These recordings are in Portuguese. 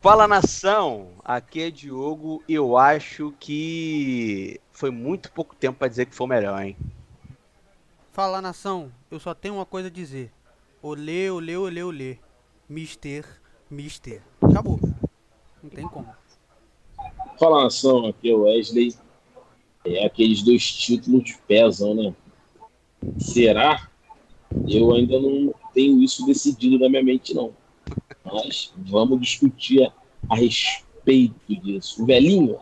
Fala nação, aqui é Diogo e eu acho que foi muito pouco tempo pra dizer que foi o melhor, hein? Fala nação, eu só tenho uma coisa a dizer. Olê, olê, olê, olê. Mister, mister. Acabou. Não tem como. Fala nação, aqui é o Wesley. Aqueles dois títulos pesam, né? Será? Eu ainda não tenho isso decidido na minha mente, não. Mas vamos discutir a respeito disso. O velhinho?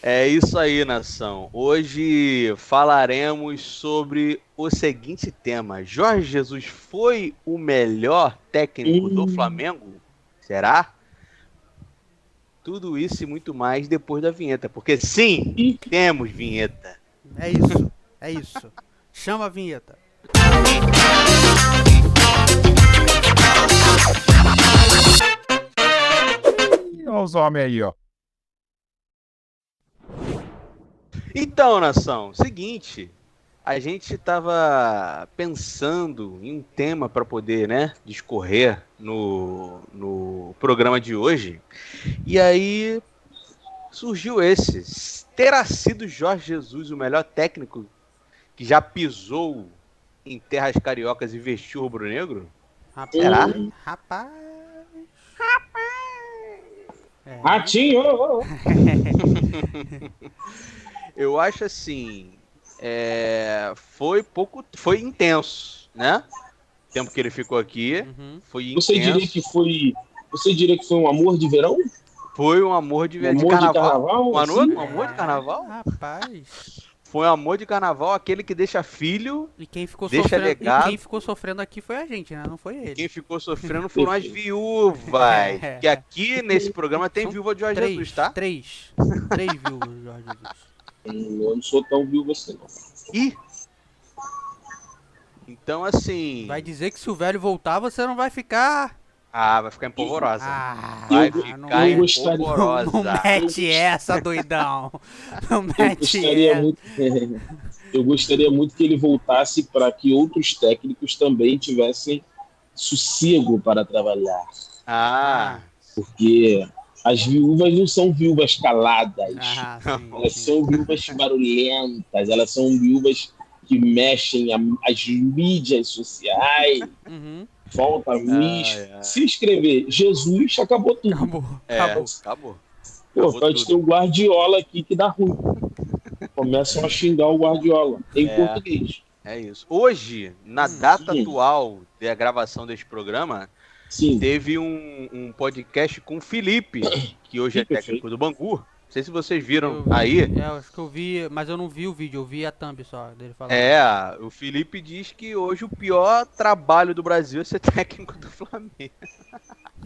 É isso aí, nação. Hoje falaremos sobre o seguinte tema: Jorge Jesus foi o melhor técnico do Hum, Flamengo? Será? Tudo isso e muito mais depois da vinheta, porque sim, e temos vinheta. É isso, é isso. Chama a vinheta. Olha os homens aí, ó. Então, nação, seguinte, a gente estava pensando em um tema para poder, né, discorrer no programa de hoje, e aí surgiu esse. Terá sido Jorge Jesus o melhor técnico que já pisou em terras cariocas e vestiu o rubro-negro? Será? Rapaz, rapaz. É. ratinho! Eu acho assim, foi intenso, né? O tempo que ele ficou aqui Uhum. foi Você diria que intenso. foi. Você diria que foi um amor de verão? Foi um amor Um de amor de carnaval? carnaval, Um assim? amor de carnaval? Rapaz. Foi um amor de carnaval, aquele que deixa filho, E quem ficou deixa sofrendo, e quem legado. ficou sofrendo aqui foi a gente, né? Não foi E ele. quem ficou sofrendo foram as Perfeito. viúvas. Que aqui nesse programa tem São viúva de Jorge Jesus, três, tá? três. Três viúvas, Jorge Jesus. Eu não sou tão vivo assim, não. E então Vai assim. dizer que se o velho voltar, você não vai ficar. Ah, vai ficar empolvorosa. Eu, Vai Ah, ficar eu não, gostaria. não empolvorosa. Eu, mete gost- essa, doidão. Não eu mete gostaria essa. muito. Eu gostaria muito que ele voltasse para que outros técnicos também tivessem sossego para trabalhar, Ah, Ah, porque as viúvas não são viúvas caladas, sim, elas sim. são viúvas barulhentas, elas são viúvas que mexem as mídias sociais, Uhum, volta a ai, Luiz, se ai. escrever Jesus, acabou tudo. acabou, É, acabou. acabou. Pô, Acabou pode ter tudo. o Guardiola aqui que dá ruim. Começam a xingar o Guardiola em É, português. é isso. Hoje, na Hum, data Hum, atual da gravação desse programa, sim, teve um podcast com o Felipe, que hoje que é técnico perfeito. do Bangu. Não sei se vocês viram eu vi, aí. eu acho que eu vi, mas eu não vi o vídeo, eu vi a thumb só dele falando. É, o Felipe diz que hoje o pior trabalho do Brasil é ser técnico do Flamengo.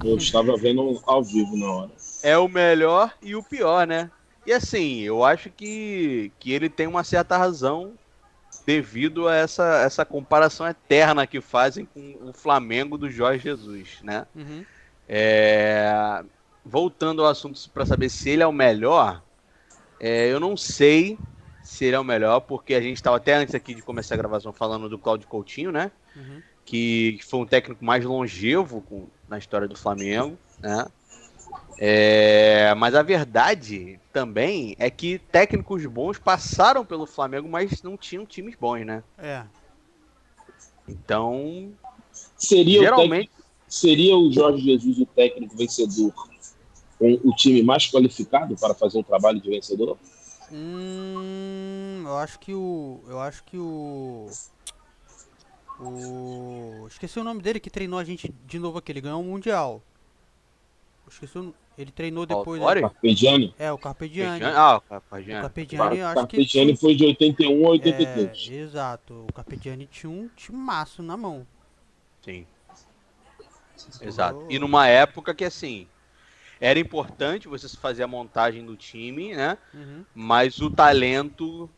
Eu estava vendo ao vivo na hora. É o melhor e o pior, né? E assim, eu acho que ele tem uma certa razão devido a essa comparação eterna que fazem com o Flamengo do Jorge Jesus, né? Uhum. É, voltando ao assunto para saber se ele é o melhor, eu não sei se ele é o melhor, porque a gente estava até antes aqui de começar a gravação falando do Cláudio Coutinho, né? Uhum. Que foi um técnico mais longevo na história do Flamengo, né? Mas a verdade também é que técnicos bons passaram pelo Flamengo, mas não tinham times bons, né? É. Então, Seria o geralmente, técnico, seria o Jorge Jesus o técnico vencedor com o time mais qualificado para fazer um trabalho de vencedor? eu acho que o esqueci o nome dele que treinou a gente de novo aqui, ele ganhou um mundial. Ele treinou o depois, Autori, Carpegiani? o Carpegiani. Ah, o O Carpegiani. Carpegiani, eu acho que tinha Carpegiani foi de 81 a 83. exato, o Carpegiani tinha um timaço na mão. Sim, exato. E Durou. numa época que, assim, era importante você fazer a montagem do time, né? Uhum. Mas o talento,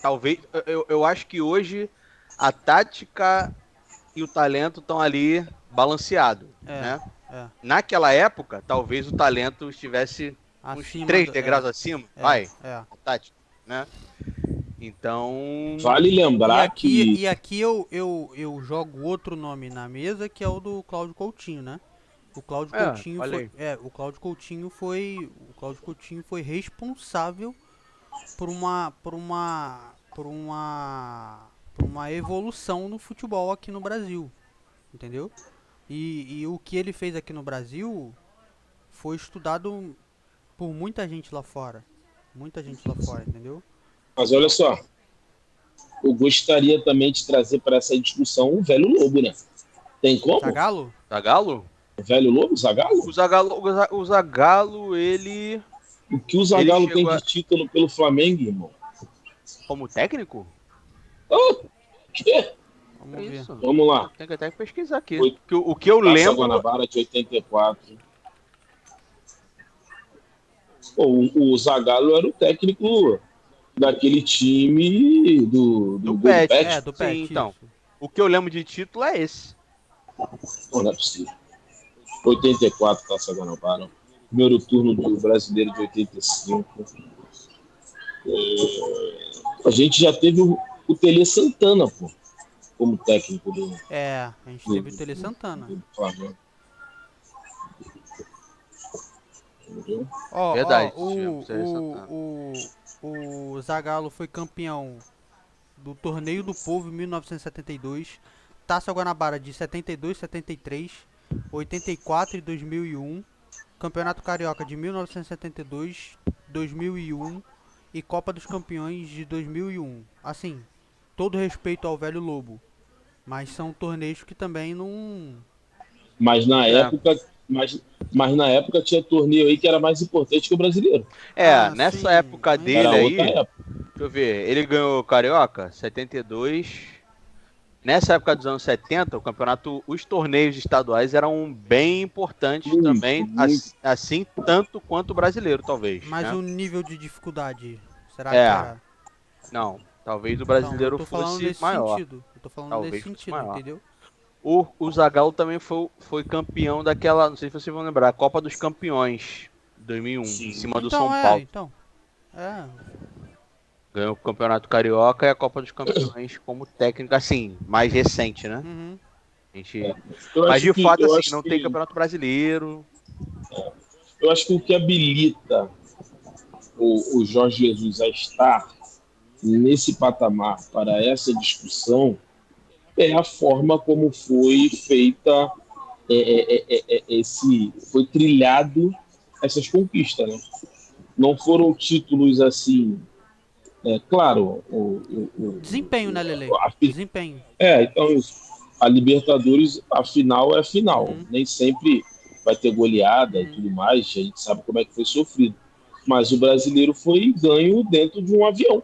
talvez, eu acho que hoje a tática e o talento estão ali balanceado, É, né? é. Naquela época, talvez o talento estivesse uns Acima três do. degraus acima, É, vai, é. a tática, né? Então, Vale lembrar que E aqui eu jogo outro nome na mesa, que é o do Cláudio Coutinho, né? O Cláudio Coutinho olha foi, aí. o Cláudio Coutinho foi responsável por uma evolução no futebol aqui no Brasil, entendeu? E o que ele fez aqui no Brasil foi estudado por muita gente lá fora, entendeu? Mas olha só, eu gostaria também de trazer para essa discussão o velho Lobo, né? Tem como? Zagallo? Zagallo? O velho Lobo, Zagallo? O Zagallo, ele O que o Zagallo tem chegou de título pelo Flamengo, irmão? como técnico? O quê? Vamos É ver. isso. Vamos lá. Tem que até pesquisar aqui. Foi- O que eu Taça lembro. Guanabara de 84. Pô, o Zagallo era o técnico daquele time do Gol Pet. Pet. Do Sim, Pet, então. isso. O que eu lembro de título é esse. Pô, não é possível. 84, Taça Guanabara. Primeiro turno do Brasileiro de 85. A gente já teve o Tele Santana, pô, como técnico do A gente teve o Tele Santana. Flamengo. Entendeu? Ó, Verdade, ó, tivemos Tele Santana. o Zagallo foi campeão do Torneio do Povo em 1972, Taça Guanabara de 72, 73, 84 e 2001, Campeonato Carioca de 1972, 2001 e Copa dos Campeões de 2001. Assim, todo respeito ao velho Lobo, mas são torneios que também não... Mas na É. época, mas na época tinha torneio aí que era mais importante que o brasileiro. Nessa sim, época mas- dele Era aí, outra época. deixa eu ver, ele ganhou Carioca, 72. Nessa época dos anos 70, o campeonato, os torneios estaduais eram bem importantes Muito, também, muito. assim, tanto quanto o brasileiro, talvez. Mas né? o nível de dificuldade, será É. que era? Não, talvez o Então, eu brasileiro tô falando fosse nesse maior. sentido. Eu tô falando Talvez nesse fosse sentido, maior. entendeu? O Zagallo também foi campeão daquela, não sei se vocês vão lembrar, a Copa dos Campeões, 2001, Sim. em cima do Então, São Paulo. É. Ganhou o Campeonato Carioca e a Copa dos Campeões como técnico, assim, mais recente, né? Uhum. A gente... Eu Mas acho de que- fato, eu assim, acho não que- tem Campeonato Brasileiro. Eu acho que o que habilita o Jorge Jesus a estar nesse patamar para essa discussão é a forma como foi feita, foi trilhado essas conquistas, né? Não foram títulos assim, claro, Desempenho, né, Lele? a, Desempenho. então a Libertadores, a final é a final, Uhum. nem sempre vai ter goleada e tudo mais, a gente sabe como é que foi sofrido. Mas o brasileiro foi ganho dentro de um avião,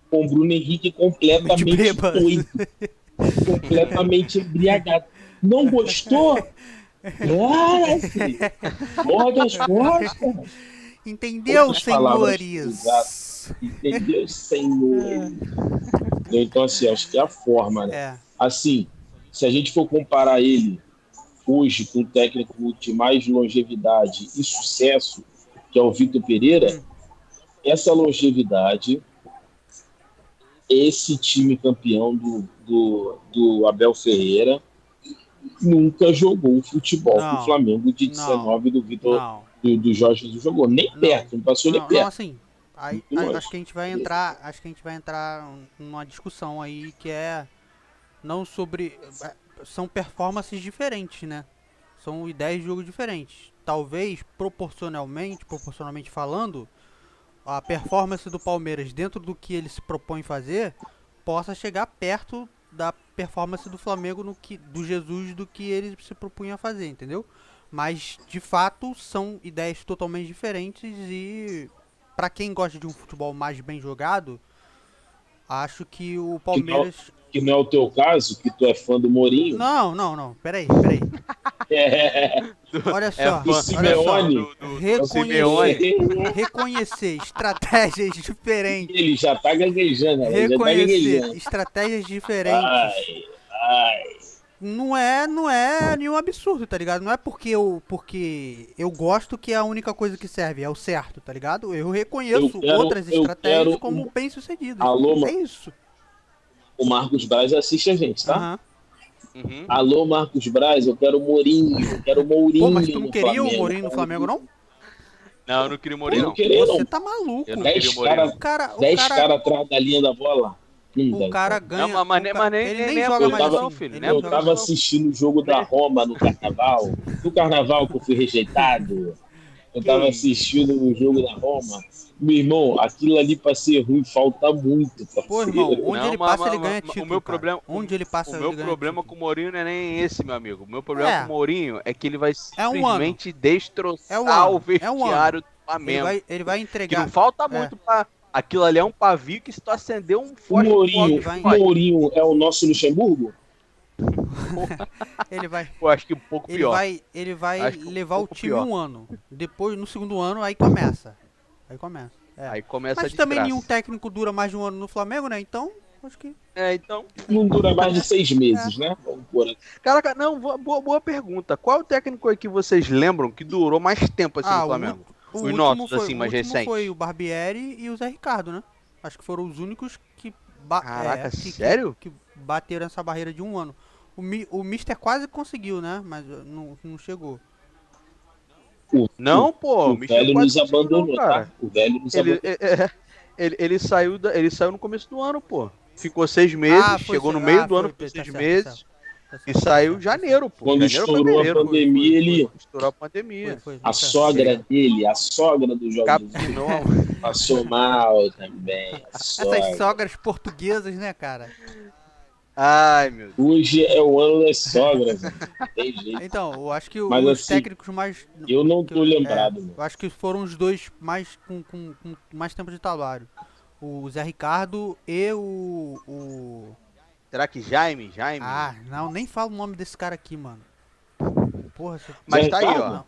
com o Bruno Henrique completamente bêbado. doido, completamente embriagado. Não gostou? Filho. Morde as costas. Entendeu, Outras palavras senhores? Entendeu, senhor? Então, assim, acho que é a forma, né? Assim, se a gente for comparar ele hoje com o técnico de mais longevidade e sucesso, que é o Vitor Pereira, essa longevidade, esse time campeão do Abel Ferreira nunca jogou o futebol que o Flamengo de 19 do Vitor do Jorge Jesus jogou. Nem perto, não passou nem perto. Não, assim, acho que a gente vai entrar numa discussão aí que é não sobre... São performances diferentes, né? São ideias de jogo diferentes. Talvez, proporcionalmente falando, a performance do Palmeiras dentro do que ele se propõe fazer possa chegar perto da performance do Flamengo do Jesus do que ele se propunha fazer, entendeu? Mas, de fato, são ideias totalmente diferentes e, pra quem gosta de um futebol mais bem jogado, acho que o Palmeiras... Que não é o teu caso, que tu é fã do Mourinho. Não, peraí. Olha só, do Simeone. Reconhecer estratégias diferentes. Ele já tá gaguejando. Reconhecer estratégias diferentes. não é nenhum absurdo, tá ligado? Não é porque eu gosto que é a única coisa que serve, é o certo, tá ligado? Eu reconheço outras estratégias como bem-sucedidas. Alô, é isso. O Marcos Braz assiste a gente, tá? Uhum. Alô, Marcos Braz, eu quero o Mourinho, Pô, mas tu não no queria Flamengo. o Mourinho no Flamengo, não? Não, eu não queria o Mourinho, Eu não não. queria, não. Você tá maluco. Eu não queria o 10 Mourinho. caras 10 cara atrás da linha da bola. Não O dá, cara então. ganha. Não, mas Ele nem é joga por mais isso assim. não, filho. Ele Nem é nem Eu por joga tava isso não. assistindo o jogo da Roma no Carnaval. No Carnaval que eu fui rejeitado. Eu Que tava isso? assistindo o jogo da Roma. Meu irmão, aquilo ali pra ser ruim falta muito, Pô, irmão, parceiro. onde Não, ele passa, ele ganha título, o meu cara. problema, Onde ele passa, o meu ele ganha problema título. com o Mourinho não é nem esse, meu amigo. O meu problema com o É, Mourinho é que ele vai é um ano. simplesmente É um destroçar o ano. É um vestiário ano. do Flamengo. Ele vai Que entregar. não falta muito pra... Aquilo ali é um pavio que se tu acender um O Mourinho, Ele vai- o Mourinho é o nosso Luxemburgo? Ele vai. Eu acho que um pouco pior. Ele vai Acho que um levar o pouco time pior. um ano. Depois, no segundo ano, aí começa. É. Aí começa Mas a também desgraça. nenhum técnico dura mais de um ano no Flamengo, né? Então, acho que. Então... Não dura mais de 6 meses, né? Vamos por aqui. Caraca, não, boa pergunta. Qual é o técnico aí que vocês lembram que durou mais tempo assim no O, Flamengo? o Os último nossos, foi, assim, o mais último recentes. foi o Barbieri e o Zé Ricardo, né? Acho que foram os únicos que, Caraca, sério? que bateram essa barreira de um ano. O Mister quase conseguiu, né? Mas não chegou. Não, pô, O Michel velho quase nos conseguiu não, abandonou, cara. tá? O velho nos Ele, abandonou. ele saiu no começo do ano, pô. Ficou 6 meses, chegou no meio do ano, ficou 6 meses e saiu em janeiro, pô. Quando Janeiro pra estourou a fevereiro. pandemia, ele. Estourou a pandemia. A sogra dele, a sogra do Jorge Capinou. Jesus, passou mal também. A sogra. Essas sogras portuguesas, né, cara? Ai, meu Deus. Hoje é o ano das sogras, né? Tem jeito. Então, eu acho que Mas, os assim, técnicos mais. Eu não tô lembrado, meu. Eu acho que foram os dois mais com mais tempo de trabalho. O Zé Ricardo e o. Será que Jaime? Ah, não, nem falo o nome desse cara aqui, mano. Porra, Mas Zé tá aí, ó. Ricardo?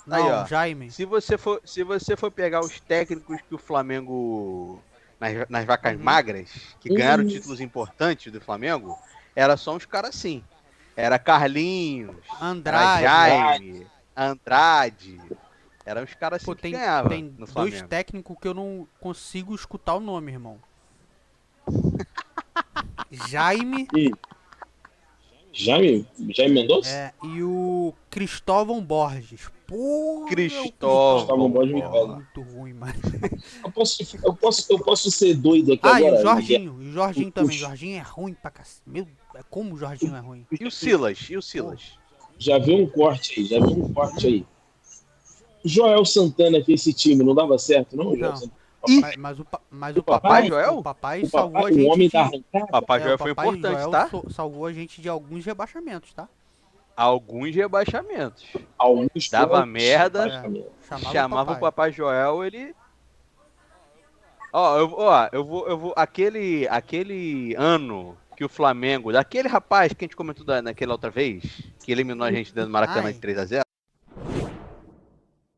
Não, Aí, ó. Jaime. Se você for pegar os técnicos que o Flamengo nas vacas magras, que ganharam títulos importantes do Flamengo, era só uns caras assim. Era Carlinhos, Andrade. era Jaime, Andrade. Eram os caras assim Pô, que ganhavam tem no dois Flamengo. técnicos que eu não consigo escutar o nome, irmão. Jaime Jaime Mendonça? e o Cristóvão Borges. Porra, Cristóvão Borges me pega. muito ruim, mano. Eu posso ser doido aqui Ah, agora? e o Jorginho. O Jorginho também. Puxa. O Jorginho é ruim pra cacete. Meu, como o Jorginho é ruim. E o Silas? Já viu um corte aí. Joel Santana, que esse time não dava certo, não, Joel Não. Santana? Mas o Papai Joel? O papai O salvou papai, a gente o homem de... da arrancada? Papai Joel o foi Papai importante, Joel tá? Salvou a gente de alguns rebaixamentos, tá? Alguns rebaixamentos. Alguns Dava pontos, merda. basicamente. Chamava o Papai Joel, ele... Eu vou... Aquele ano que o Flamengo... Daquele rapaz que a gente comentou naquela outra vez, que eliminou a gente dentro do Maracanã de 3-0.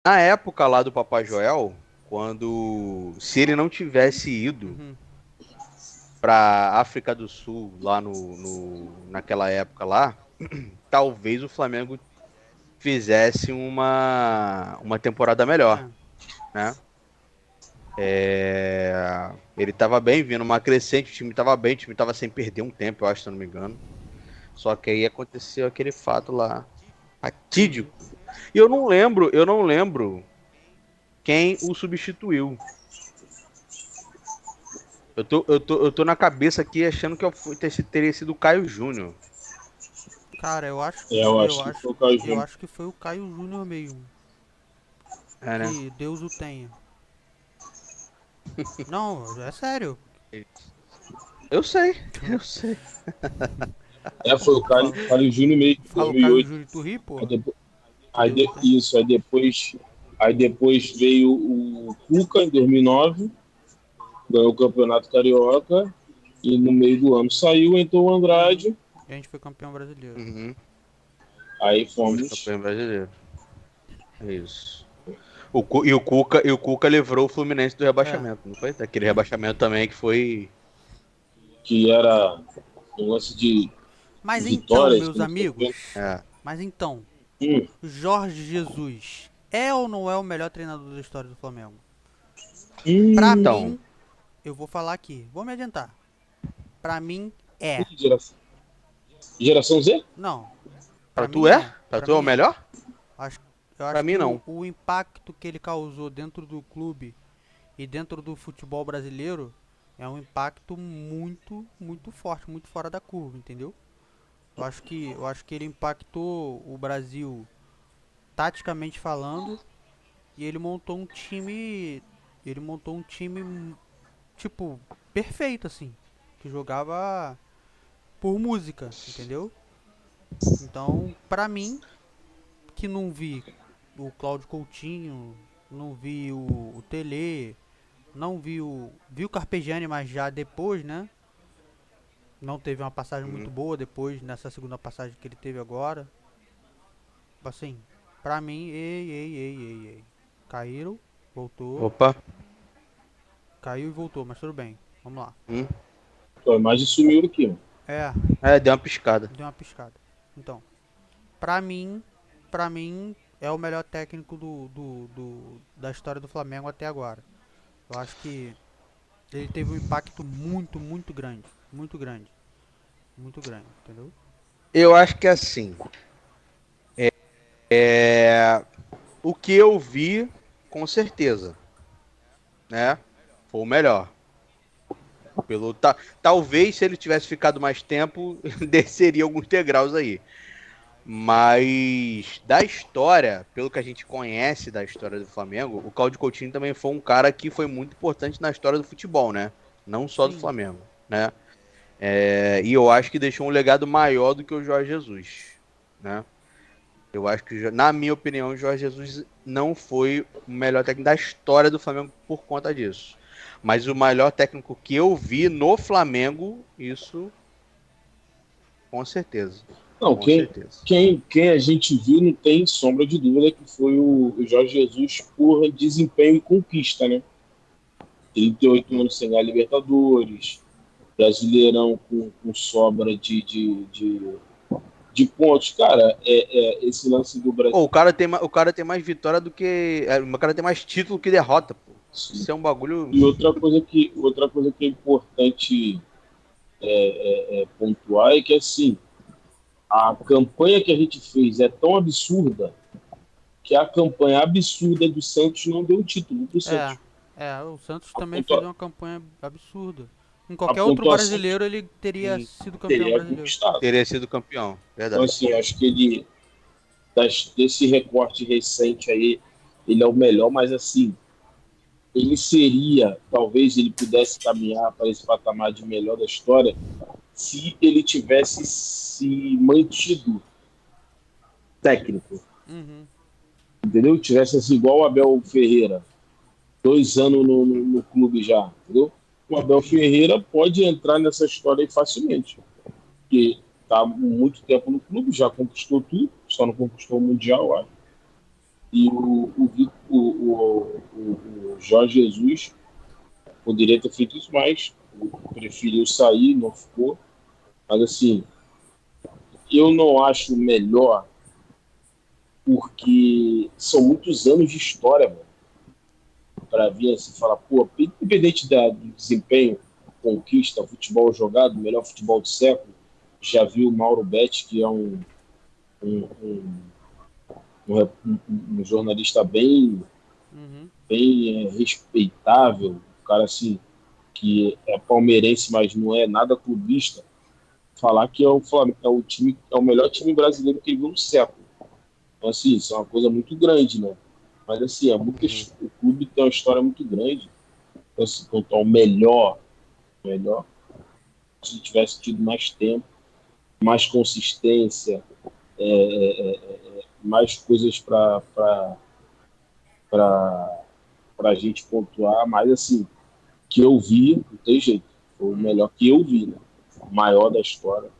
Na época lá do Papai Joel, quando... Se ele não tivesse ido pra África do Sul, lá naquela época lá, talvez o Flamengo fizesse uma temporada melhor, né? Ele tava bem, vindo uma crescente, o time tava bem, o time tava sem perder um tempo, eu acho, se eu não me engano. Só que aí aconteceu aquele fato lá, fatídico. E eu não lembro quem o substituiu. Eu tô na cabeça aqui achando que teria sido o Caio Júnior. Cara, eu acho que foi o Caio Júnior mesmo. É, né? Que Deus o tenha. Não, é sério. Eu sei. Foi o Caio Júnior mesmo, Fala o 2008. Caio Júnior, tu ri, pô? Aí depois veio o Cuca em 2009, ganhou o Campeonato Carioca e no meio do ano saiu, entrou o Andrade. E a gente foi campeão brasileiro. Aí fomos. Campeão brasileiro. É isso. O Cuca livrou o Fluminense do rebaixamento, não foi? Daquele rebaixamento também que foi. Que era um lance de Mas então, vitórias. meus amigos, É. mas então, Hum, Jorge Jesus é ou não é o melhor treinador da história do Flamengo? Pra Então. mim, eu vou falar aqui, vou me adiantar. Pra mim, é. Geração Z? Não, Pra pra tu mim é? é. Pra Pra tu é o mim é. melhor? Acho, eu Pra acho mim, que não. o impacto que ele causou dentro do clube e dentro do futebol brasileiro é um impacto muito, muito forte, muito fora da curva, entendeu? Eu acho que ele impactou o Brasil taticamente falando e ele montou um time tipo perfeito assim, que jogava por música, entendeu? Então, pra mim, que não vi o Cláudio Coutinho, não vi o Tele, não vi o Carpegiani, mas já depois, né? Não teve uma passagem muito boa depois, nessa segunda passagem que ele teve agora. Assim, pra mim, ei. Caíram, voltou, Opa. caiu e voltou, mas tudo bem. Vamos lá. A imagem sumiu aqui, mano. É, É, deu uma piscada. deu uma piscada. Então, pra mim, é o melhor técnico da história do Flamengo até agora. Eu acho que ele teve um impacto muito, muito grande. Muito grande. Muito grande, entendeu? Eu acho que assim. É. O que eu vi, com certeza, né? Foi o melhor. Talvez se ele tivesse ficado mais tempo, desceria alguns degraus aí. Mas da história, pelo que a gente conhece da história do Flamengo, o Cláudio Coutinho também foi um cara que foi muito importante na história do futebol, né? Não só do Sim. Flamengo, né? E eu acho que deixou um legado maior do que o Jorge Jesus, né? Eu acho que, na minha opinião, o Jorge Jesus não foi o melhor técnico da história do Flamengo por conta disso. Mas o melhor técnico que eu vi no Flamengo, isso com certeza. Não, Com certeza. quem a gente viu não tem sombra de dúvida que foi o Jorge Jesus por desempenho e conquista, né? 38 anos sem ganhar Libertadores, Brasileirão com sobra de pontos. Cara, esse lance do Brasil. Pô, o cara tem mais vitória do que. O cara tem mais título que derrota, pô. Isso é um bagulho. E outra coisa que é importante pontuar é que assim, a campanha que a gente fez é tão absurda que a campanha absurda do Santos não deu título pro Santos. O Santos A, também fez pontua, uma campanha absurda. Em a qualquer outro pontuação brasileiro ele teria Sim, sido campeão teria brasileiro. conquistado. teria sido campeão. Então, Verdade. assim, acho que desse recorte recente aí, ele é o melhor, mas assim, talvez ele pudesse caminhar para esse patamar de melhor da história se ele tivesse se mantido técnico, Uhum. entendeu? Tivesse assim, igual o Abel Ferreira, 2 anos no clube já, entendeu? O Abel Ferreira pode entrar nessa história aí facilmente, porque está há muito tempo no clube, já conquistou tudo, só não conquistou o Mundial, eu acho. E o Jorge Jesus poderia ter feito isso mais, preferiu sair, não ficou. Mas assim, eu não acho melhor porque são muitos anos de história, mano, para vir assim falar, pô, independente do desempenho, conquista, futebol jogado, melhor futebol do século, já viu o Mauro Betti, que é um, um, um jornalista Uhum. bem respeitável, um cara assim, que é palmeirense, mas não é nada clubista, falar que o Flamengo é o melhor time brasileiro que ele viu no século. Então, assim, isso é uma coisa muito grande, né? Mas, assim, o clube tem uma história muito grande. Então, assim, quanto ao melhor, se tivesse tido mais tempo, mais consistência, mais coisas para a gente pontuar, mas, assim, que eu vi, não tem jeito. Foi o melhor que eu vi, né? O maior da história.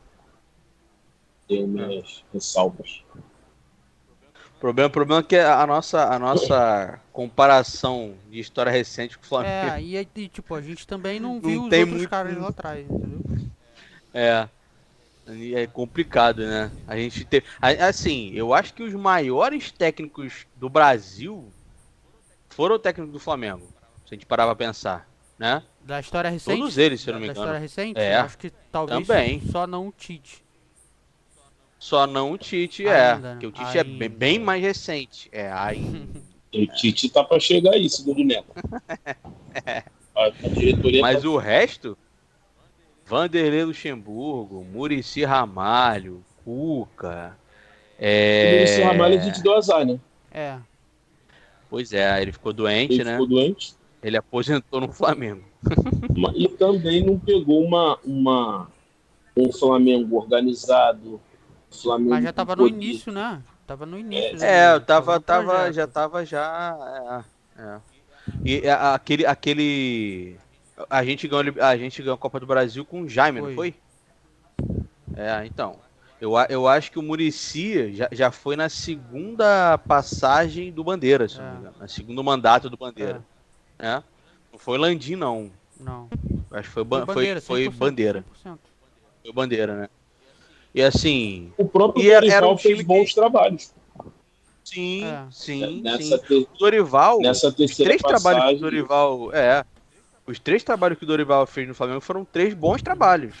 Tenho minhas ressalvas. O problema é que a nossa comparação de história recente com o Flamengo Tipo, a gente também não não viu os tem outros muito. caras lá atrás, entendeu? É. É complicado, né? A gente tem. Assim, eu acho que os maiores técnicos do Brasil foram técnicos do Flamengo. Se a gente parar pra pensar, né? Da história recente? Todos eles, se eu não me Da engano. história recente? É, Acho que talvez também. só não o Tite. Só não o Tite, Ainda, né? Porque o Tite é bem, Ainda. bem mais recente. Ainda. O Tite tá pra chegar aí, segundo o Neto. A diretoria Mas tá... o resto, Vanderlei Luxemburgo, Muricy Ramalho, Cuca. O Muricy Ramalho a gente deu azar, né? É. Pois é, ele ficou doente, Ele né? ficou doente. Ele aposentou no Flamengo. E também não pegou um Flamengo organizado, Mas Flamengo já com tava no poder. início, né? Tava no início. Eu Tava no já projeto. tava já. E aquele. A gente ganhou a Copa do Brasil com o Jaime, não Foi. foi? Então. Eu acho que o Muricy já foi na segunda passagem do Bandeira, se eu não me engano. Na segundo mandato do Bandeira. Não foi Landim, não. Não. Acho que foi, Foi Bandeira, 100%. foi Bandeira. 100%. Foi Bandeira, né? E assim. O próprio E era um Dorival fez time bons trabalhos. Sim, É. sim, Nessa, sim. O Dorival, nessa os terceira três trabalhos que o passagem, Dorival. Os três trabalhos que o Dorival fez no Flamengo foram três bons trabalhos.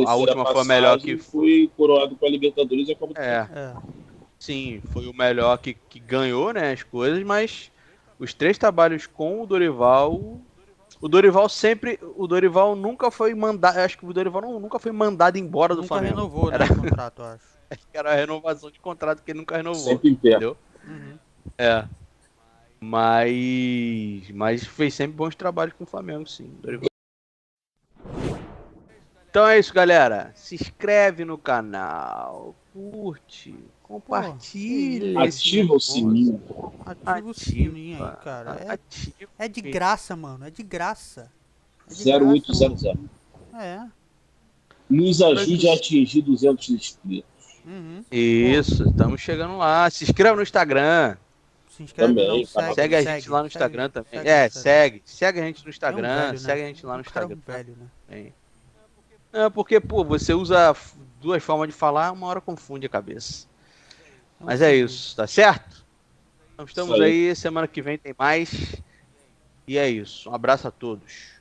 A última foi a melhor que. foi coroado com a Libertadores e a Copa do Brasil. É. Sim, foi o melhor que ganhou, né, as coisas, mas os três trabalhos com o Dorival. O Dorival nunca foi mandado. Acho que o Dorival nunca foi mandado embora do Nunca Flamengo. renovou, né, o contrato, eu acho. Era a renovação de contrato que ele nunca renovou. Sempre em pé. Entendeu? Uhum. Mas fez sempre bons trabalhos com o Flamengo, sim. Dorival. Então é isso, galera. Se inscreve no canal, curte, compartilha. Ativa o sininho. Ativa o sininho aí, cara. É de graça, mano. É de graça. 0800. É. Nos ajude a atingir 200 inscritos. Uhum. Isso, estamos chegando lá. Se inscreva no Instagram. Se inscreve Também, não, Segue a gente lá no Instagram também. Segue a gente no Instagram. Velho, né? Segue a gente lá no Instagram. Velho, né? Porque, pô, você usa duas formas de falar, uma hora confunde a cabeça. Mas é isso, tá certo? Então estamos aí, semana que vem tem mais. E é isso. Um abraço a todos.